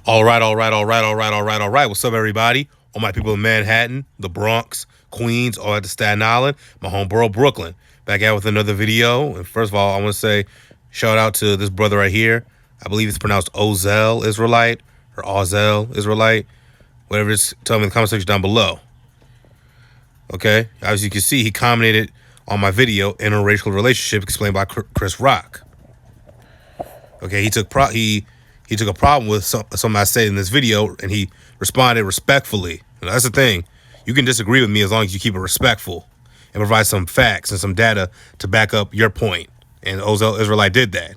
All right. What's up, everybody? All my people in Manhattan, the Bronx, Queens, all at the Staten Island, my home borough, Brooklyn. Back out with another video. And first of all, I want to say shout out to this brother right here. I believe it's pronounced Ozel Israelite or Ozel Israelite. Whatever it is, tell me in the comment section down below. Okay? As you can see, he commented on my video, Interracial Relationship Explained by Chris Rock. Okay, he took a problem with something I said in this video, and he responded respectfully. And that's the thing. You can disagree with me as long as you keep it respectful and provide some facts and some data to back up your point. And Ozel Israelite did that.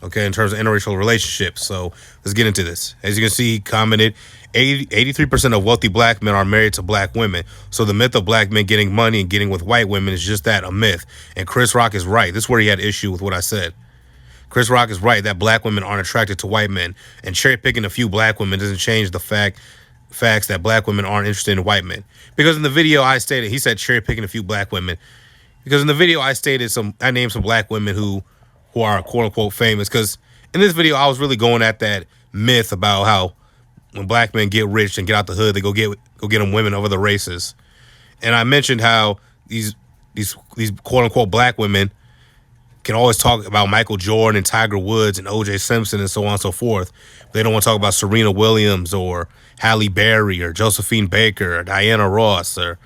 Okay, in terms of interracial relationships. So let's get into this. As you can see, he commented, 83% of wealthy black men are married to black women. So the myth of black men getting money and getting with white women is just that, a myth. And Chris Rock is right. This is where he had issue with what I said. Chris Rock is right that black women aren't attracted to white men, and cherry picking a few black women doesn't change the facts that black women aren't interested in white men. Because in the video I stated, he said cherry picking a few black women. Because in the video I named some black women who are quote unquote famous. Because in this video I was really going at that myth about how when black men get rich and get out the hood, they go get them women of other races. And I mentioned how these quote unquote black women can always talk about Michael Jordan and Tiger Woods and O.J. Simpson and so on and so forth. They don't want to talk about Serena Williams or Halle Berry or Josephine Baker or Diana Ross or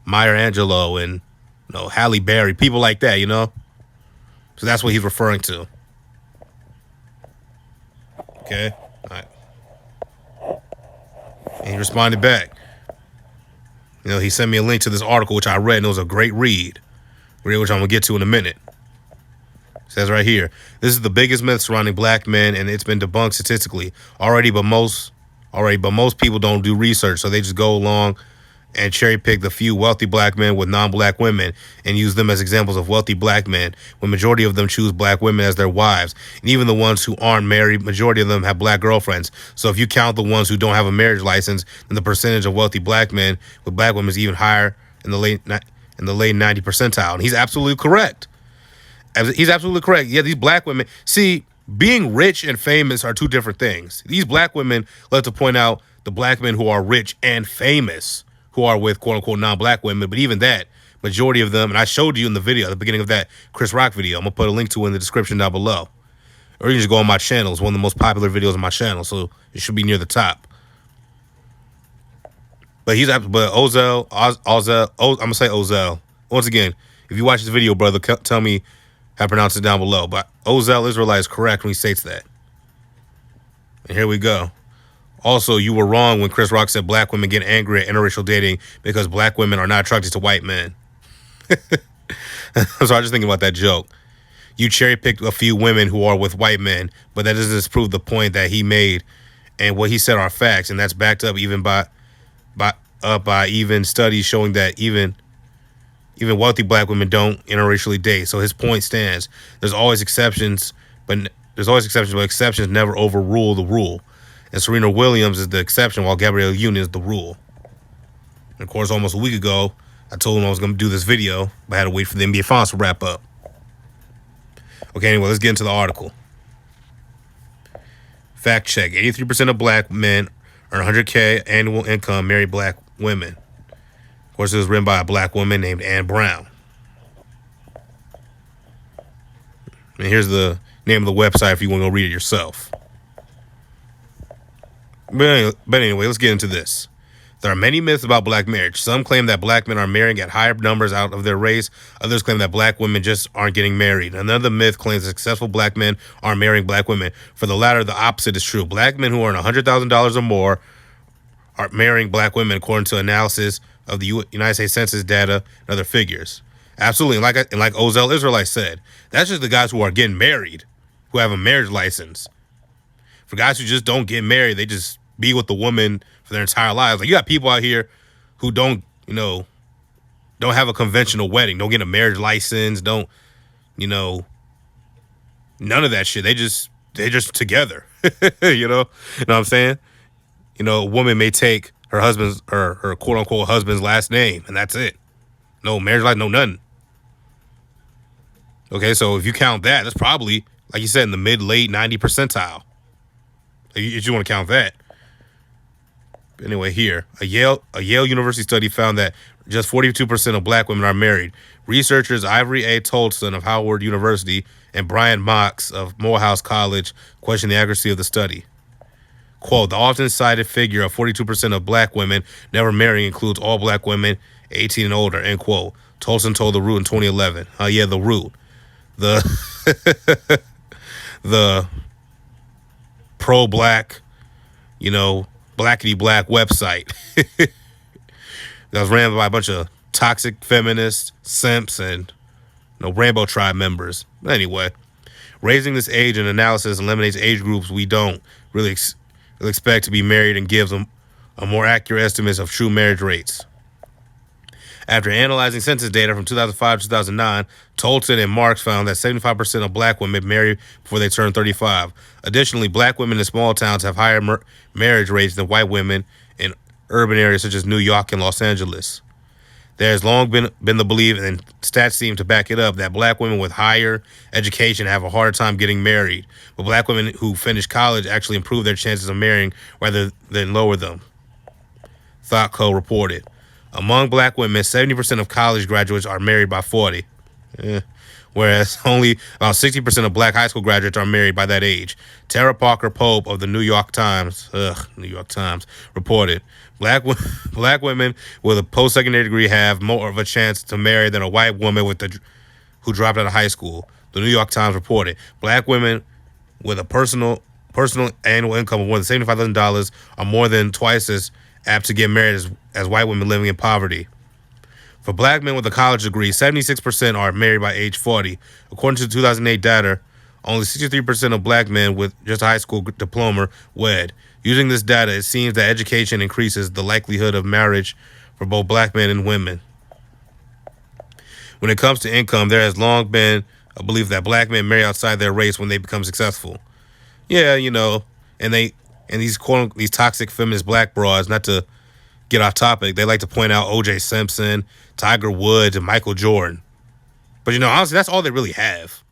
Maya Angelou and Halle Berry, people like that, So that's what he's referring to. Okay, all right. And he responded back. He sent me a link to this article which I read, and it was a great read, which I'm gonna get to in a minute. Says right here, this is the biggest myth surrounding black men, and it's been debunked statistically already, but most people don't do research, so they just go along and cherry pick the few wealthy black men with non-black women and use them as examples of wealthy black men, when majority of them choose black women as their wives. And even the ones who aren't married, majority of them have black girlfriends. So if you count the ones who don't have a marriage license, then the percentage of wealthy black men with black women is even higher in the late 90 percentile. And he's absolutely correct. He's absolutely correct. Yeah, these black women, see, being rich and famous are two different things. These black women love to point out the black men who are rich and famous, who are with quote unquote non-black women. But even that, majority of them, and I showed you in the video, at the beginning of that Chris Rock video, I'm gonna put a link to it in the description down below. Or you can just go on my channel. It's one of the most popular videos on my channel, so it should be near the top. But I'm gonna say Ozel. Once again, if you watch this video, brother, tell me how to pronounce it down below. But Ozel Israelite is correct when he states that. And here we go. Also, you were wrong when Chris Rock said black women get angry at interracial dating because black women are not attracted to white men. So I was just thinking about that joke. You cherry picked a few women who are with white men, but that doesn't disprove the point that he made, and what he said are facts, and that's backed up even by even studies showing that even wealthy black women don't interracially date. So his point stands. There's always exceptions, but exceptions never overrule the rule. And Serena Williams is the exception, while Gabrielle Union is the rule. And of course, almost a week ago, I told him I was going to do this video, but I had to wait for the NBA Finals to wrap up. Okay, anyway, let's get into the article. Fact check. 83% of black men earn 100K annual income, marry black women. Of course, it was written by a black woman named Ann Brown. And here's the name of the website if you want to go read it yourself. But anyway, let's get into this. There are many myths about black marriage. Some claim that black men are marrying at higher numbers out of their race. Others claim that black women just aren't getting married. Another myth claims that successful black men are marrying black women. For the latter, the opposite is true. Black men who earn $100,000 or more are marrying black women, according to analysis of the United States Census data and other figures. Absolutely. And like Ozel Israelite said, that's just the guys who are getting married, who have a marriage license. For guys who just don't get married, they just be with the woman for their entire lives. Like, you got people out here who don't have a conventional wedding, don't get a marriage license, don't, none of that shit. They're just together. You know what I'm saying? A woman may take her husband's or her quote unquote husband's last name, and that's it. No marriage license, no nothing. Okay, so if you count that, that's probably, like you said, in the late 90 percentile. if you want to count that. Anyway, here, a Yale University study found that just 42% of black women are married. Researchers Ivory A. Tolson of Howard University and Brian Mox of Morehouse College questioned the accuracy of the study. Quote, the often cited figure of 42% of black women never marrying includes all black women 18 and older, end quote. Tolson told The Root in 2011. Yeah, The Root. The the pro-black, blackity black website that was ran by a bunch of toxic feminists, simps, and Rainbow Tribe members. Anyway, raising this age and analysis eliminates age groups we don't really expect to be married and gives them a more accurate estimate of true marriage rates. After analyzing census data from 2005 to 2009, Tolson and Marks found that 75% of black women marry before they turn 35. Additionally, black women in small towns have higher marriage rates than white women in urban areas such as New York and Los Angeles. There has long been the belief, and stats seem to back it up, that black women with higher education have a harder time getting married, but black women who finish college actually improve their chances of marrying rather than lower them, ThoughtCo reported. Among black women, 70% of college graduates are married by 40, whereas only about 60% of black high school graduates are married by that age. Tara Parker Pope of the New York Times, reported, black women with a post-secondary degree have more of a chance to marry than a white woman who dropped out of high school. The New York Times reported, black women with a personal annual income of more than $75,000 are more than twice as apt to get married as white women living in poverty. For black men with a college degree, 76% are married by age 40. According to 2008 data, only 63% of black men with just a high school diploma wed. Using this data, it seems that education increases the likelihood of marriage for both black men and women. When it comes to income, there has long been a belief that black men marry outside their race when they become successful. Yeah, and these these toxic feminist black broads, not to get off topic, they like to point out O.J. Simpson, Tiger Woods, and Michael Jordan. But honestly, that's all they really have.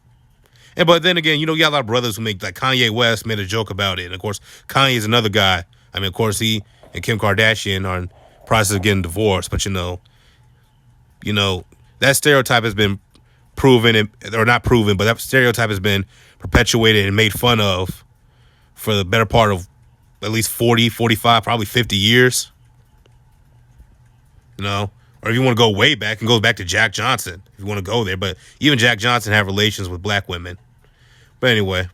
But then again, you got a lot of brothers who make, like Kanye West made a joke about it. And of course, Kanye is another guy. I mean, of course, he and Kim Kardashian are in the process of getting divorced. But that stereotype has been proven, or not proven, but that stereotype has been perpetuated and made fun of for the better part of at least 40, 45, probably 50 years. Or if you want to go way back, and go back to Jack Johnson, if you want to go there. But even Jack Johnson had relations with black women. But anyway.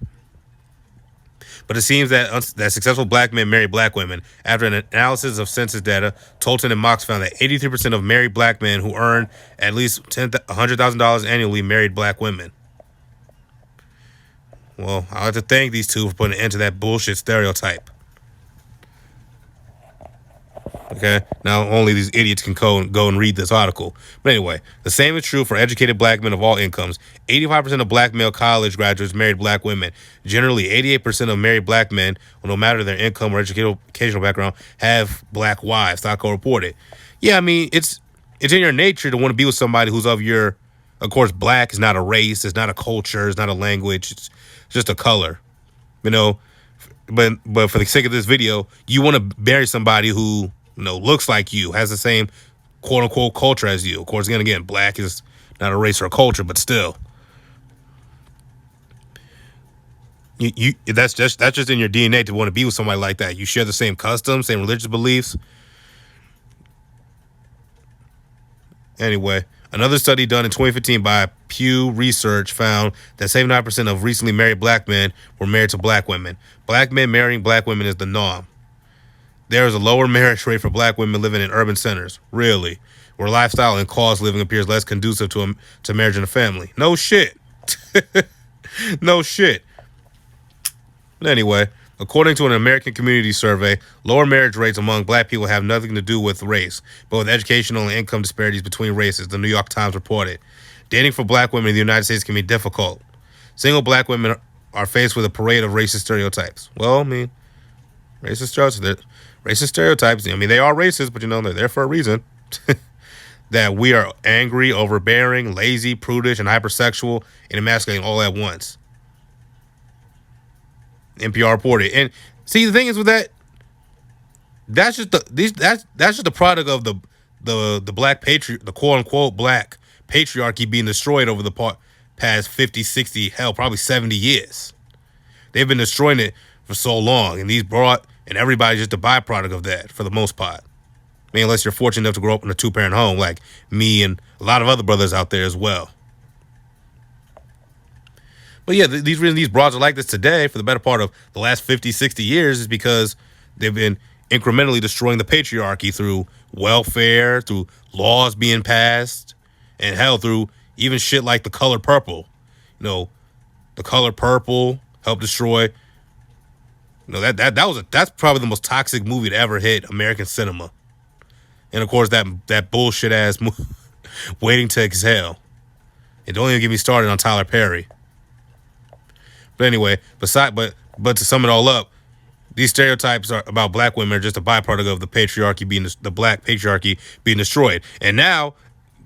But it seems that successful black men marry black women. After an analysis of census data, Tolton and Mox found that 83% of married black men who earn at least $100,000 annually married black women. Well, I'd like to thank these two for putting an end to that bullshit stereotype. Okay, now only these idiots can go and read this article. But anyway, the same is true for educated black men of all incomes. 85% of black male college graduates married black women. Generally, 88% of married black men, well, no matter their income or educational background, have black wives, ThoughtCo reported. Yeah, I mean, it's in your nature to want to be with somebody who's of your, of course, black is not a race, it's not a culture, it's not a language, it's just a color. But for the sake of this video, you want to marry somebody who looks like you, has the same quote unquote culture as you. Of course, again, black is not a race or a culture, but still, that's just in your DNA to want to be with somebody like that. You share the same customs, same religious beliefs. Anyway, another study done in 2015 by Pew Research found that 79% of recently married black men were married to black women. Black men marrying black women is the norm. There is a lower marriage rate for black women living in urban centers, really, where lifestyle and cost living appears less conducive to marriage and a family. No shit. No shit. But anyway, according to an American Community Survey, lower marriage rates among black people have nothing to do with race, but with educational and income disparities between races, the New York Times reported. Dating for black women in the United States can be difficult. Single black women are faced with a parade of racist stereotypes. Well, I mean, racist stereotypes. I mean, they are racist, but they're there for a reason. That we are angry, overbearing, lazy, prudish, and hypersexual and emasculating all at once. NPR reported. And See, the thing is with that, that's just that's just the product of the black the quote unquote black patriarchy being destroyed over the past 50, 60, hell, probably 70 years. They've been destroying it for so long, and and everybody's just a byproduct of that for the most part. I mean, unless you're fortunate enough to grow up in a 2-parent home like me and a lot of other brothers out there as well. But yeah, these reasons these broads are like this today for the better part of the last 50, 60 years is because they've been incrementally destroying the patriarchy through welfare, through laws being passed, and hell, through even shit like the color purple. The color purple helped destroy. That's probably the most toxic movie to ever hit American cinema. And of course that bullshit ass Waiting to Exhale. And don't even get me started on Tyler Perry. But anyway, but to sum it all up, these stereotypes about black women are just a byproduct of the patriarchy the black patriarchy being destroyed. And now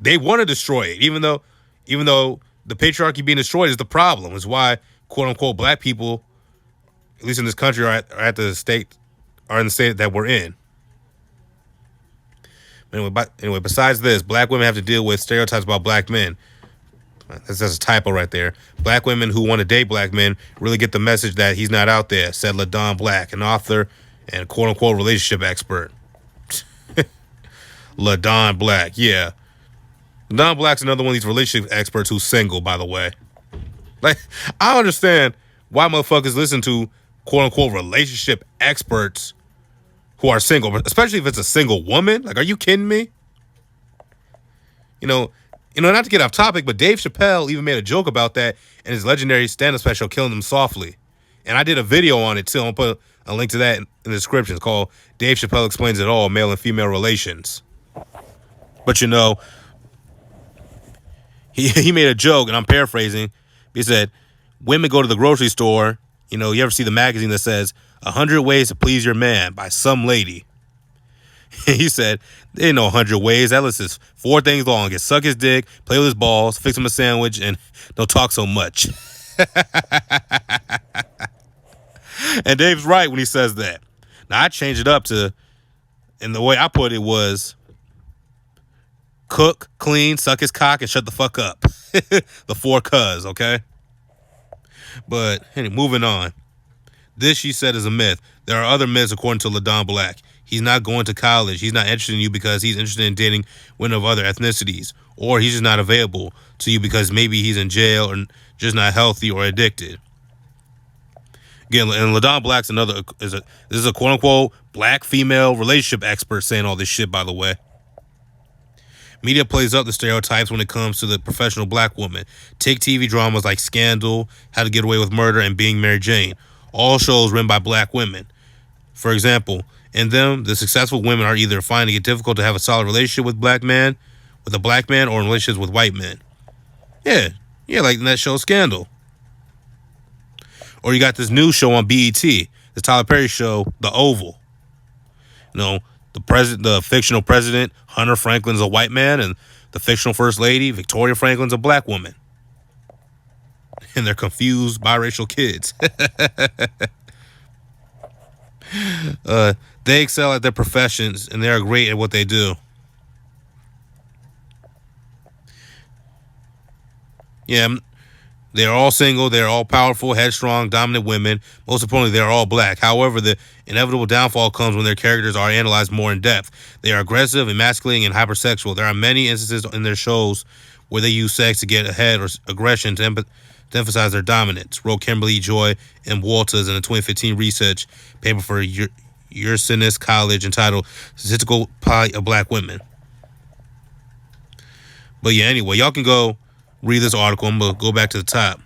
they want to destroy it, even though the patriarchy being destroyed is the problem. Is why quote unquote black people, at least in this country, are in the state that we're in. Anyway, besides this, black women have to deal with stereotypes about black men. That's a typo right there. Black women who want to date black men really get the message that he's not out there, said LaDon Black, an author and quote-unquote relationship expert. LaDon Black, yeah. LaDon Black's another one of these relationship experts who's single, by the way. Like, I don't understand why motherfuckers listen to quote-unquote relationship experts who are single, especially if it's a single woman. Like, are you kidding me? Not to get off topic, but Dave Chappelle even made a joke about that in his legendary stand-up special, Killing Them Softly. And I did a video on it, too. I'm going to put a link to that in the description. It's called Dave Chappelle Explains It All, Male and Female Relations. But, he made a joke, and I'm paraphrasing. He said, women go to the grocery store. You ever see the magazine that says 100 Ways to Please Your Man by some lady? He said, there ain't no 100 ways. That list is 4 things long. Get suck his dick, play with his balls, fix him a sandwich, and don't talk so much. And Dave's right when he says that. Now, I changed it up and the way I put it was cook, clean, suck his cock, and shut the fuck up. The 4 cuz, okay? But anyway, moving on. This, she said, is a myth. There are other myths according to LaDon Black. He's not going to college. He's not interested in you because he's interested in dating women of other ethnicities. Or he's just not available to you because maybe he's in jail or just not healthy or addicted. Again, and LaDon Black's this is a quote-unquote black female relationship expert saying all this shit, by the way. Media plays up the stereotypes when it comes to the professional black woman. Take TV dramas like Scandal, How to Get Away with Murder, and Being Mary Jane. All shows written by black women. For example, in them, the successful women are either finding it difficult to have a solid relationship with a black man, or in relationships with white men. Yeah, like in that show Scandal. Or you got this new show on BET, the Tyler Perry show, The Oval. The fictional president, Hunter Franklin's a white man, and the fictional first lady, Victoria Franklin's a black woman. And they're confused biracial kids. They excel at their professions, and they are great at what they do. Yeah, they are all single. They are all powerful, headstrong, dominant women. Most importantly, they are all black. However, the inevitable downfall comes when their characters are analyzed more in depth. They are aggressive, emasculating, and hypersexual. There are many instances in their shows where they use sex to get ahead or aggression to emphasize their dominance, wrote Kimberly Joy and Walters in a 2015 research paper for Ursinus College entitled Statistical Pie of Black Women. But yeah, anyway, y'all can go read this article. I'm going to go back to the top.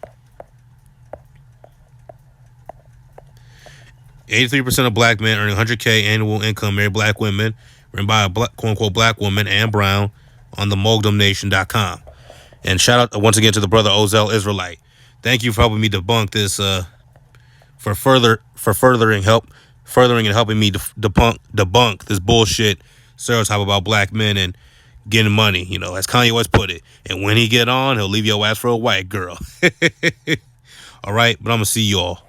83% of black men earning 100K annual income marry black women, written by a quote-unquote black woman, Ann Brown, on the mogdomnation.com. And shout out once again to the brother Ozell Israelite. Thank you for helping me debunk this, furthering and helping me debunk this bullshit stereotype about black men and getting money, as Kanye West put it. And when he get on, he'll leave your ass for a white girl. All right, but I'm going to see y'all.